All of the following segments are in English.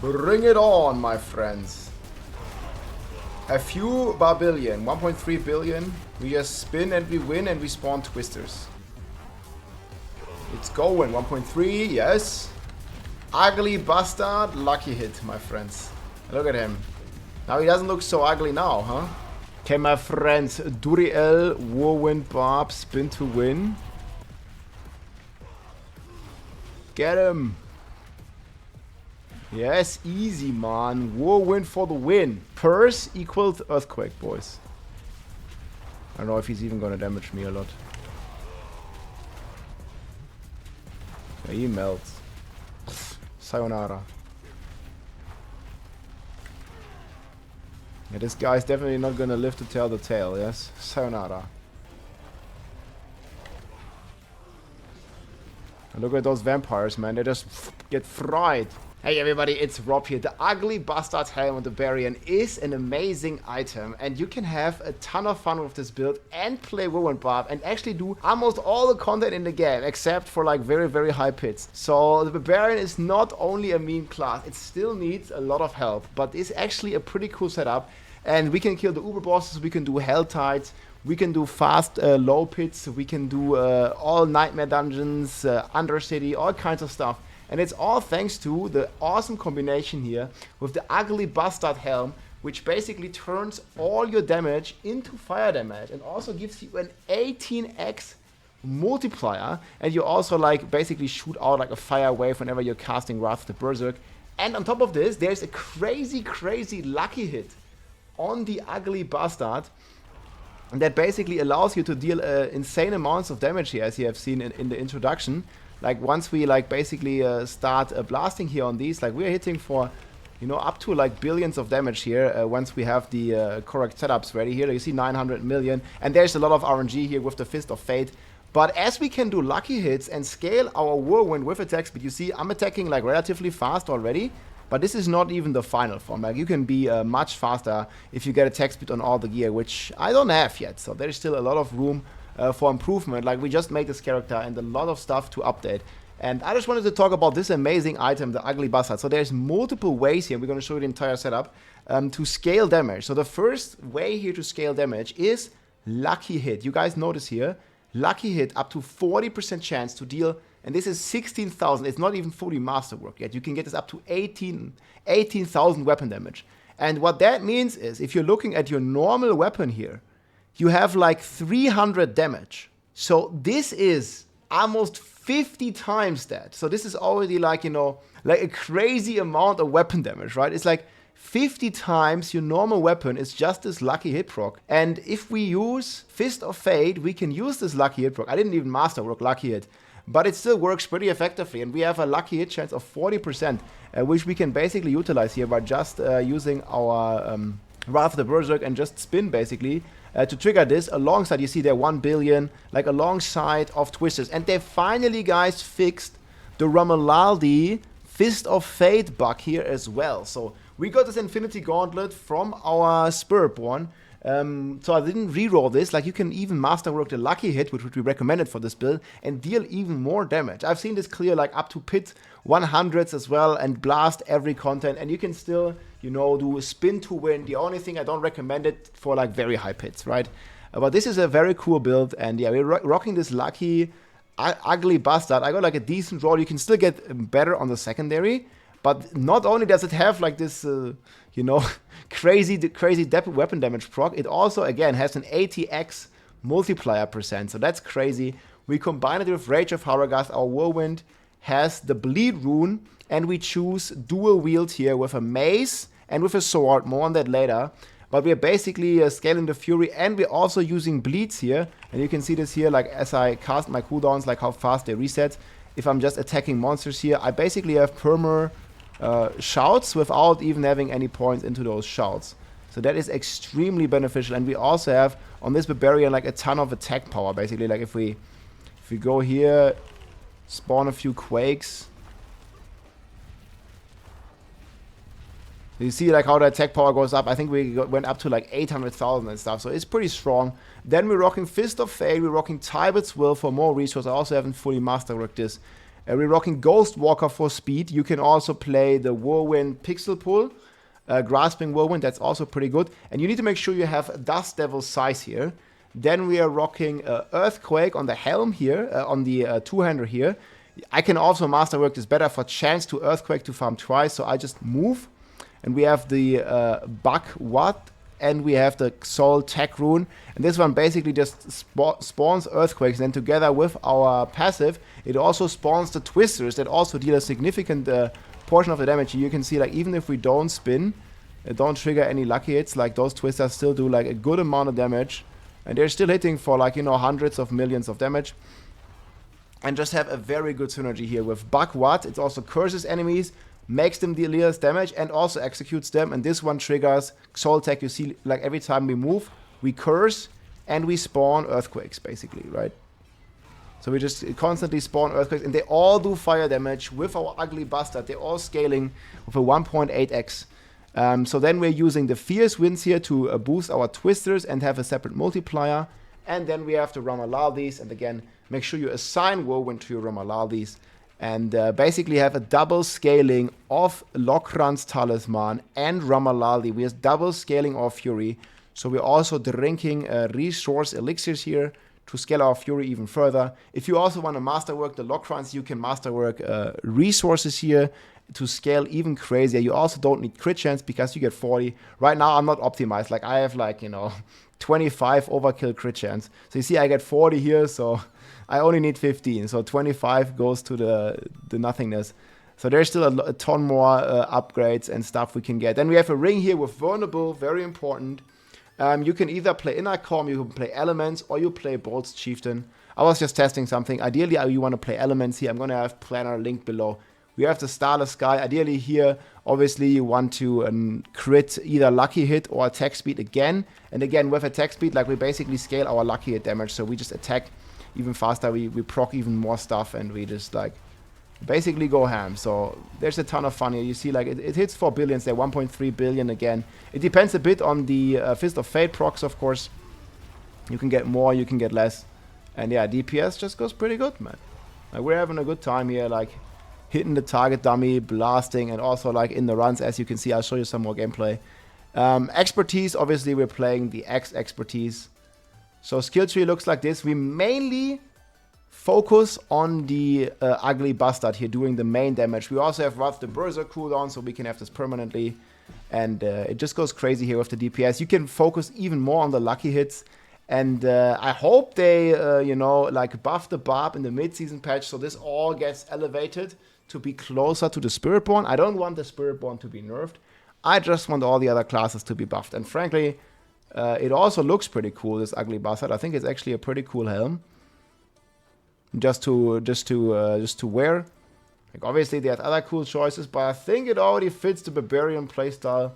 Bring it on, my friends. A few barbillion, 1.3 billion. We just spin and we win and we spawn twisters. It's going, 1.3, yes. Ugly bastard, lucky hit, my friends. Look at him. Now he doesn't look so ugly now, huh? Okay, my friends, Diablo, Whirlwind Barb, Spin2Win. Get him. Yes, easy, man. Whirlwind for the win. Purse equals Earthquake, boys. I don't know if he's even gonna damage me a lot. Yeah, he melts. Sayonara. Yeah, this guy's definitely not gonna live to tell the tale, yes? Sayonara. And look at those vampires, man. They just get fried. Hey everybody, it's Rob here. The Ugly Bastard Helm on the Barbarian is an amazing item, and you can have a ton of fun with this build and play Whirlwind Barb and actually do almost all the content in the game except for like very high pits. So the Barbarian is not only a meme class, it still needs a lot of help, but it's actually a pretty cool setup, and we can kill the uber bosses, we can do Helltides, we can do fast low pits, we can do all nightmare dungeons, undercity, all kinds of stuff. And it's all thanks to the awesome combination here with the Ugly Bastard Helm, which basically turns all your damage into fire damage and also gives you an 18x multiplier. And you also like basically shoot out like a fire wave whenever you're casting Wrath of the Berserk. And on top of this, there's a crazy lucky hit on the Ugly Bastard. And that basically allows you to deal insane amounts of damage here, as you have seen in the introduction. Like once we like basically start blasting here on these, like we're hitting for, you know, up to like billions of damage here once we have the correct setups ready here. You see 900 million, and there's a lot of RNG here with the Fist of Fate. But as we can do lucky hits and scale our Whirlwind with attack speed, you see I'm attacking like relatively fast already. But this is not even the final form. Like you can be much faster if you get attack speed on all the gear, which I don't have yet. So there's still a lot of room for improvement. Like we just made this character and a lot of stuff to update. And I just wanted to talk about this amazing item, the Ugly Bastard. So there's multiple ways here. We're going to show you the entire setup to scale damage. So the first way here to scale damage is lucky hit. You guys notice here, lucky hit up to 40% chance to deal. And this is 16,000. It's not even fully masterwork yet. You can get this up to 18,000 weapon damage. And what that means is if you're looking at your normal weapon here, you have like 300 damage. So this is almost 50 times that. So this is already like, you know, like a crazy amount of weapon damage, right? It's like 50 times your normal weapon is just this lucky hit proc. And if we use Fist of Fate, we can use this lucky hit proc. I didn't even masterwork lucky hit, but it still works pretty effectively. And we have a lucky hit chance of 40%, which we can basically utilize here by just using our Wrath of the Berserk and just spin basically to trigger this alongside, you see there 1 billion, like alongside of twisters. And they finally, guys, fixed the Ramalaldi Fist of Fate bug here as well. So we got this Infinity Gauntlet from our Spiritborn. So I didn't reroll this. Like you can even masterwork the lucky hit, which we recommended for this build, and deal even more damage. I've seen this clear like up to pit 100s as well and blast every content, and you can still, you know, do a spin to win. The only thing I don't recommend it for like very high pits, right? But this is a very cool build, and yeah, we're rocking this lucky Ugly Bastard. I got like a decent roll. You can still get better on the secondary. But not only does it have like this, you know, crazy weapon damage proc, it also, again, has an 80x multiplier percent. So that's crazy. We combine it with Rage of Haragas. Our Whirlwind has the Bleed rune, and we choose dual wield here with a mace and with a sword. More on that later. But we're basically scaling the Fury, and we're also using bleeds here. And you can see this here, like as I cast my cooldowns, like how fast they reset. If I'm just attacking monsters here, I basically have perma shouts without even having any points into those shouts. So that is extremely beneficial. And we also have on this Barbarian like a ton of attack power. Basically, like if we go here, spawn a few quakes. You see like how the attack power goes up. I think we went up to like 800,000 and stuff. So it's pretty strong. Then we're rocking Fist of Fate. We're rocking Tybet's Will for more resources. I also haven't fully masterworked this. We're rocking Ghost Walker for speed. You can also play the Whirlwind Pixel Pull. Grasping Whirlwind, that's also pretty good. And you need to make sure you have Dust Devil Size here. Then we are rocking Earthquake on the Helm here, on the two-hander here. I can also masterwork this better for chance to Earthquake to farm twice, so I just move. And we have the Buck Watt, and we have the Soul Tech Rune. And this one basically just spawns Earthquakes. And then together with our passive, it also spawns the Twisters that also deal a significant portion of the damage. You can see, like, even if we don't spin, don't trigger any lucky hits, like, those Twisters still do, like, a good amount of damage. And they're still hitting for, like, you know, hundreds of millions of damage. And just have a very good synergy here with Buck Watt. It also curses enemies, makes them deal less damage, and also executes them. And this one triggers Soul Tech. You see, like, every time we move, we curse and we spawn Earthquakes, basically, right? So we just constantly spawn Earthquakes, and they all do fire damage with our Ugly Bastard. They're all scaling with a 1.8x. So then we're using the Fierce Winds here to boost our Twisters and have a separate multiplier. And then we have to Ramalaldies, and again, make sure you assign Whirlwind to your Ramalaldies. And basically have a double scaling of Lokran's Talisman and Ramalaldi. We have double scaling our Fury. So we're also drinking resource elixirs here to scale our Fury even further. If you also want to masterwork the Lokrans, you can masterwork resources here to scale even crazier. You also don't need crit chance because you get 40. Right now I'm not optimized. Like, I have, like, you know, 25 overkill crit chance. So you see I get 40 here, so I only need 15. So 25 goes to the nothingness. So there's still a ton more upgrades and stuff we can get. Then we have a ring here with Vulnerable, very important. You can either play Inner Calm, you can play Elements, or you play Bolt's Chieftain. I was just testing something. Ideally, you want to play Elements here. I'm going to have Planner linked below. We have the Starless Sky. Ideally here, obviously, you want to crit either Lucky Hit or Attack Speed again. And again, with Attack Speed, like, we basically scale our Lucky Hit damage. So we just attack even faster. We proc even more stuff, and we just, like, basically go ham. So there's a ton of fun here. You see, like, it hits 4 billions there, 1.3 billion again. It depends a bit on the Fist of Fate procs, of course. You can get more, you can get less. And yeah, DPS just goes pretty good, man. Like, we're having a good time here, like, hitting the target dummy, blasting, and also, like, in the runs, as you can see. I'll show you some more gameplay. Expertise, obviously, we're playing the X expertise. So skill tree looks like this. We mainly focus on the Ugly Bastard here, doing the main damage. We also have Wrath the Berserk cooldown, so we can have this permanently. And it just goes crazy here with the DPS. You can focus even more on the lucky hits. And I hope they, you know, like, buff the Barb in the mid-season patch, so this all gets elevated to be closer to the Spiritborn. I don't want the Spiritborn to be nerfed. I just want all the other classes to be buffed. And frankly, it also looks pretty cool, this Ugly Bastard. I think it's actually a pretty cool helm. Just to wear. Like, obviously they had other cool choices, but I think it already fits the Barbarian playstyle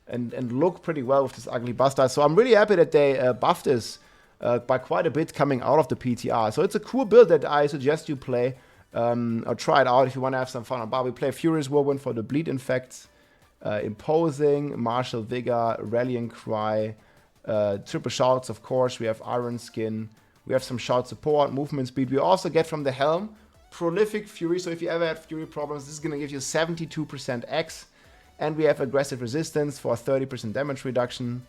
and look pretty well with this Ugly Bastard. So I'm really happy that they buffed this by quite a bit coming out of the PTR. So it's a cool build that I suggest you play or try it out if you want to have some fun on Barb. We play Furious Whirlwind for the bleed infects, Imposing, Martial Vigor, Rallying Cry, Triple Shouts, of course. We have Iron Skin. We have some shout support, movement speed. We also get from the Helm Prolific Fury. So if you ever had Fury problems, this is going to give you 72% X. And we have Aggressive Resistance for 30% damage reduction.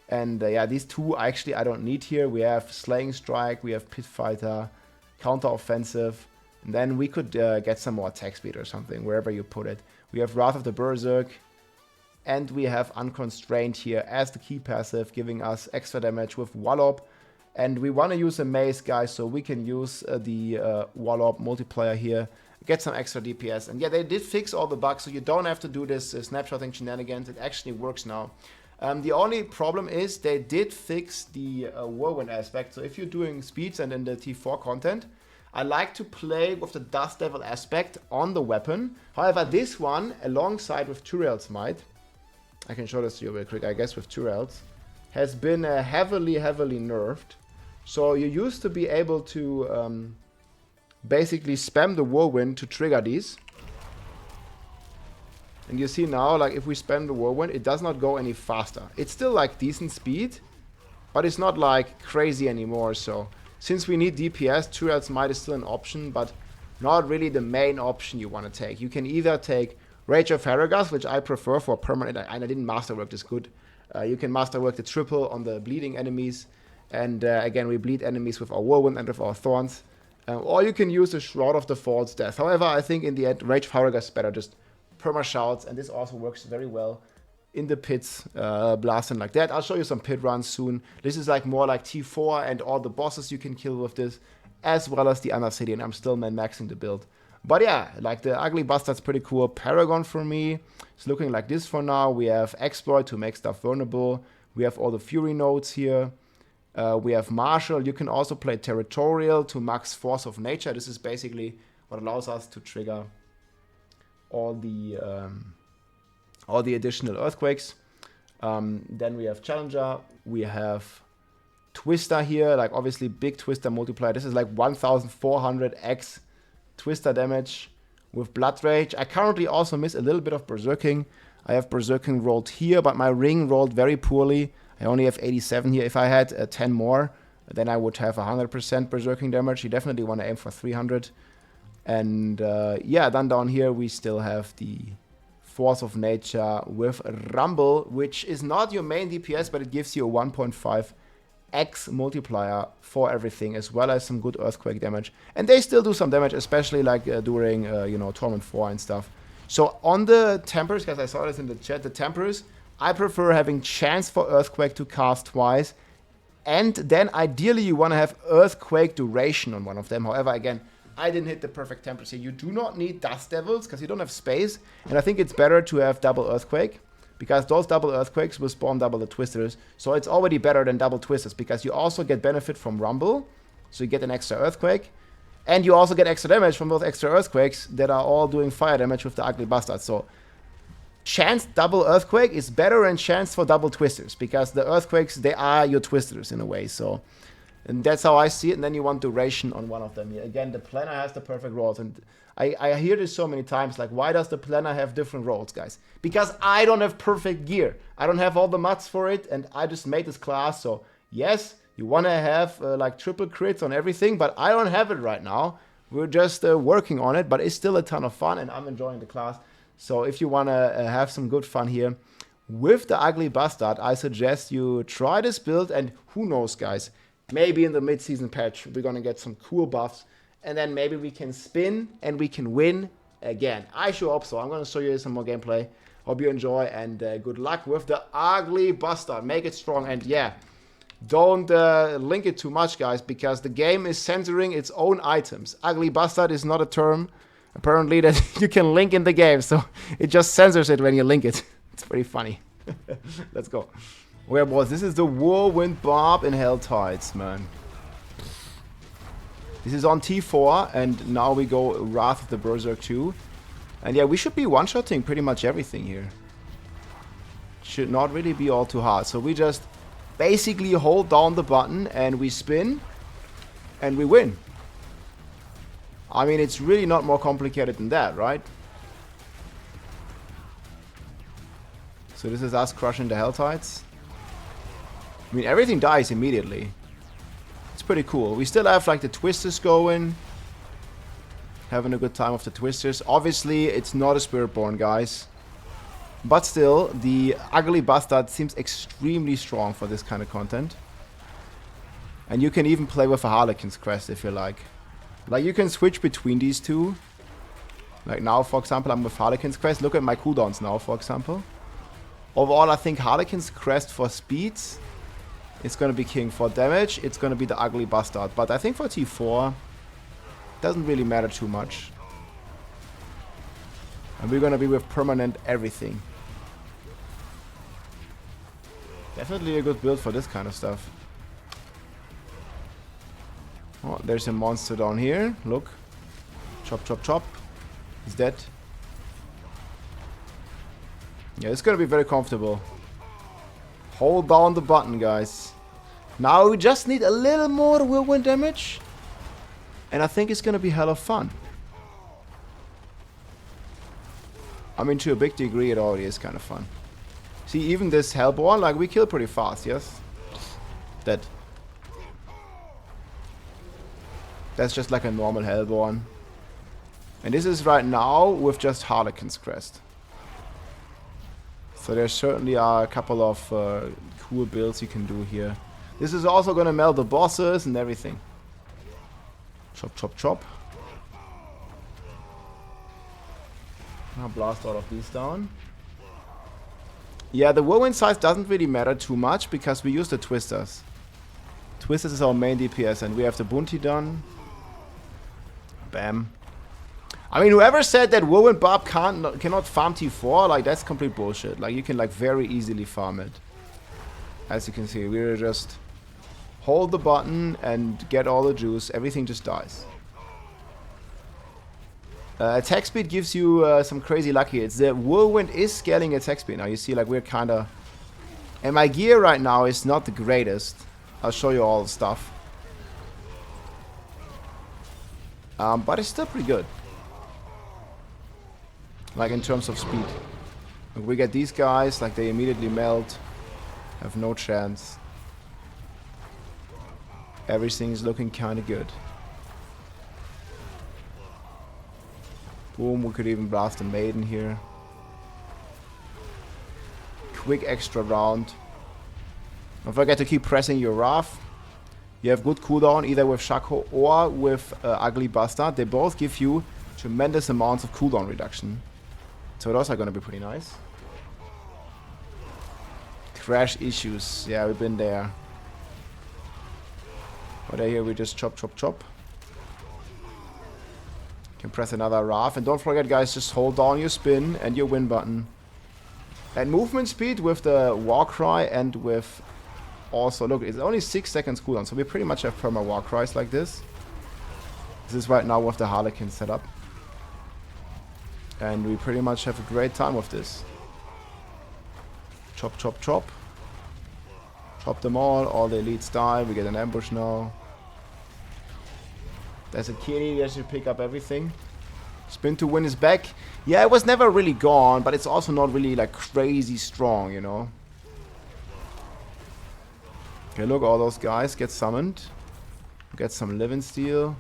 And yeah, these two actually I don't need here. We have Slaying Strike, we have Pit Fighter, Counter Offensive. And then we could get some more attack speed or something, wherever you put it. We have Wrath of the Berserk. And we have Unconstrained here as the key passive, giving us extra damage with Wallop. And we want to use a mace, guys, so we can use the Wallop multiplier here, get some extra DPS. And yeah, they did fix all the bugs, so you don't have to do this snapshotting shenanigans. It actually works now. The only problem is they did fix the Whirlwind aspect. So if you're doing speeds and in the T4 content, I like to play with the Dust Devil aspect on the weapon. However, this one, alongside with Turel's Might, I can show this to you real quick, I guess, with Turel's, has been heavily nerfed. So you used to be able to basically spam the Whirlwind to trigger these. And you see now, like, if we spam the Whirlwind, it does not go any faster. It's still, like, decent speed, but it's not, like, crazy anymore. So since we need DPS, Turel's Might is still an option, but not really the main option you want to take. You can either take Rage of Paragon, which I prefer for permanent, and I didn't masterwork this good. You can masterwork the triple on the bleeding enemies, and again, we bleed enemies with our Whirlwind and with our Thorns. Or you can use the Shroud of the False Death. However, I think in the end, Rage of Paragon is better, just perma shouts, and this also works very well in the pits, blasting like that. I'll show you some pit runs soon. This is like more like T4 and all the bosses you can kill with this, as well as the Under City, and I'm still min-maxing the build. But yeah, like the Ugly Bastard's pretty cool. Paragon for me, it's looking like this for now. We have Exploit to make stuff vulnerable. We have all the Fury nodes here. We have Martial. You can also play Territorial to max Force of Nature. This is basically what allows us to trigger all the additional earthquakes. Then we have Challenger. We have Twister here, like obviously big Twister multiplier. This is like 1400x Twister damage with Blood Rage. I currently also miss a little bit of Berserking. I have Berserking rolled here, but my ring rolled very poorly. I only have 87 here. If I had 10 more, then I would have 100% Berserking damage. You definitely want to aim for 300. And yeah, then down here we still have the Force of Nature with Rumble, which is not your main DPS, but it gives you a 1.5x multiplier for everything, as well as some good Earthquake damage. And they still do some damage, especially like during, you know, Torment 4 and stuff. So on the Tempers, because I saw this in the chat, the Tempers, I prefer having chance for Earthquake to cast twice. And then ideally you want to have Earthquake duration on one of them. However, again, I didn't hit the perfect Tempers here. You do not need Dust Devils because you don't have space. And I think it's better to have double Earthquake, because those double Earthquakes will spawn double the Twisters. So it's already better than double Twisters, because you also get benefit from Rumble. So you get an extra Earthquake. And you also get extra damage from those extra Earthquakes that are all doing fire damage with the Ugly Bastard. So chance double Earthquake is better than chance for double Twisters, because the Earthquakes, they are your Twisters in a way. So, and that's how I see it. And then you want duration on one of them. Again, the planner has the perfect rolls. And I hear this so many times, like, why does the planner have different rolls, guys? Because I don't have perfect gear. I don't have all the mods for it, and I just made this class. So, yes, you want to have, like, triple crits on everything, but I don't have it right now. We're just working on it, but it's still a ton of fun, and I'm enjoying the class. So if you want to have some good fun here with the Ugly Bastard, I suggest you try this build, and who knows, guys, maybe in the mid-season patch we're going to get some cool buffs, and then maybe we can spin and we can win again. I sure hope so. I'm going to show you some more gameplay. Hope you enjoy, and good luck with the Ugly Bastard. Make it strong, and yeah, don't link it too much, guys, because the game is censoring its own items. Ugly Bastard is not a term, apparently, that you can link in the game, so it just censors it when you link it. It's pretty funny. Let's go. Where was this? Is the Whirlwind Barb in Helltides, man. This is on T4, and now we go Wrath of the Berserk 2. And yeah, we should be one-shotting pretty much everything here. Should not really be all too hard. So we just basically hold down the button and we spin and we win. I mean, it's really not more complicated than that, right? So this is us crushing the Helltides. I mean, everything dies immediately. It's pretty cool. We still have like the Twisters going. Having a good time with the Twisters. Obviously, it's not a Spiritborn, guys. But still, the Ugly Bastard seems extremely strong for this kind of content. And you can even play with a Harlequin's Crest if you like. Like, you can switch between these two. Like now, for example, I'm with Harlequin's Crest. Look at my cooldowns now, for example. Overall, I think Harlequin's Crest for speeds, it's going to be king. For damage, it's going to be the Ugly Bastard. But I think for T4, doesn't really matter too much. And we're going to be with permanent everything. Definitely a good build for this kind of stuff. Oh, there's a monster down here. Look. Chop, chop, chop. He's dead. Yeah, it's going to be very comfortable. Hold down the button, guys. Now we just need a little more whirlwind damage. And I think it's going to be hella fun. I mean, to a big degree, it already is kind of fun. See, even this Hellborn, like, we kill pretty fast, yes? Dead. That's just like a normal Hellborn. And this is right now with just Harlequin's Crest. So there certainly are a couple of cool builds you can do here. This is also gonna melt the bosses and everything. Chop, chop, chop. Now blast all of these down. Yeah, the whirlwind size doesn't really matter too much because we use the twisters. Twisters is our main DPS and we have the bounty done. Bam. I mean, whoever said that whirlwind Barb cannot farm T4, like that's complete bullshit. Like you can like very easily farm it. As you can see, we're just hold the button and get all the juice. Everything just dies. Attack speed gives you some crazy lucky hits. The whirlwind is scaling attack speed. Now you see like we're kind of... And my gear right now is not the greatest. I'll show you all the stuff. But it's still pretty good. Like in terms of speed. Like we get these guys, like they immediately melt. Have no chance. Everything's looking kind of good. Boom, we could even blast a maiden here. Quick extra round. Don't forget to keep pressing your Wrath. You have good cooldown either with Shaco or with Ugly Bastard. They both give you tremendous amounts of cooldown reduction. So those are gonna be pretty nice. Crash issues. Yeah, we've been there. But here we just chop, chop, chop. Can press another Wrath. And don't forget, guys, just hold down your spin and your win button. And movement speed with the Warcry and with... Also, look, it's only 6 seconds cooldown. So we pretty much have perma Warcries like this. This is right now with the Harlequin setup. And we pretty much have a great time with this. Chop, chop, chop. Chop them all the elites die. We get an ambush now. There's a kitty that should pick up everything. Spin2Win is back. Yeah, it was never really gone, but it's also not really like crazy strong, you know. Okay, look, all those guys get summoned. Get some living steel.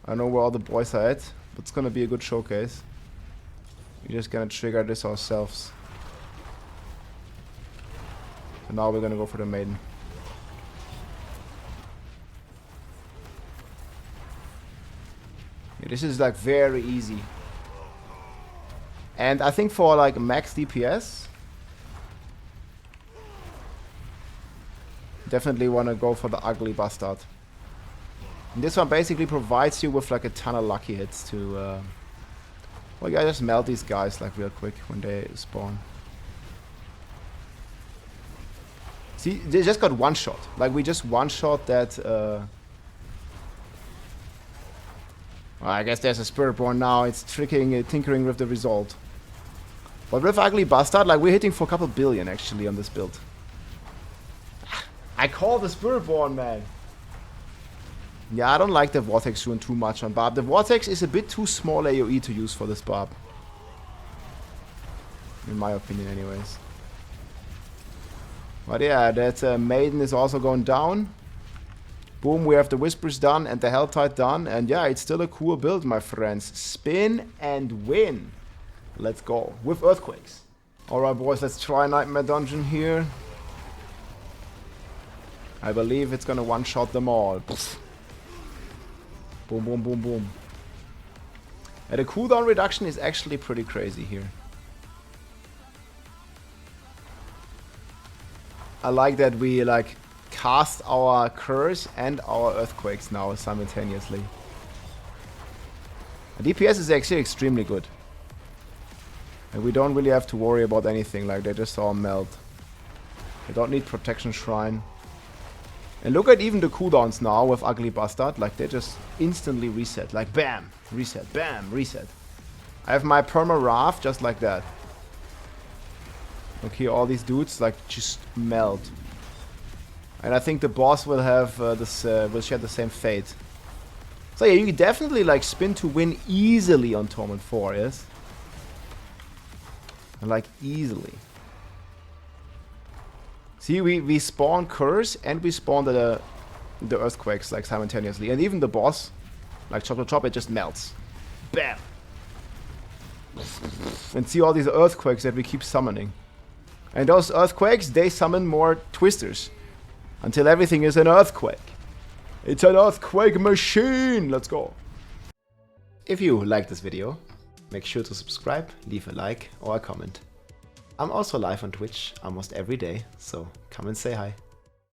I don't know where all the boys are at, but it's gonna be a good showcase. We're just gonna trigger this ourselves. So now we're gonna go for the maiden. Yeah, this is like very easy. And I think for like max DPS, definitely wanna go for the Ugly Bastard. And this one basically provides you with like a ton of lucky hits to well, yeah, just melt these guys like real quick when they spawn. See, they just got one shot. Like we just one shot that. Well, I guess there's a Spiritborn now. It's tinkering with the result. But with Ugly Bastard, like we're hitting for a couple billion actually on this build. I call the Spiritborn, man. Yeah, I don't like the Vortex rune too much on Barb. The Vortex is a bit too small AoE to use for this Barb. In my opinion, anyways. But yeah, that Maiden is also going down. Boom, we have the Whispers done and the Helltide done. And yeah, it's still a cool build, my friends. Spin and win. Let's go. With Earthquakes. Alright, boys, let's try Nightmare Dungeon here. I believe it's gonna one-shot them all. Pfft. Boom, boom, boom, boom. And the cooldown reduction is actually pretty crazy here. I like that we like cast our curse and our earthquakes now simultaneously. The DPS is actually extremely good. And we don't really have to worry about anything, like they just all melt. They don't need protection shrine. And look at even the cooldowns now with Ugly Bastard, like they just instantly reset, like bam, reset, bam, reset. I have my perma Wrath just like that. Look here, all these dudes like just melt. And I think the boss will have will share the same fate. So yeah, you definitely like Spin2Win easily on Torment 4, yes? Like easily. See, we spawn Curse and we spawn the Earthquakes like simultaneously. And even the boss, like Chop Chop Chop, it just melts. Bam! And see all these earthquakes that we keep summoning. And those earthquakes, they summon more twisters. Until everything is an earthquake. It's an earthquake machine! Let's go! If you like this video, make sure to subscribe, leave a like or a comment. I'm also live on Twitch almost every day, so come and say hi.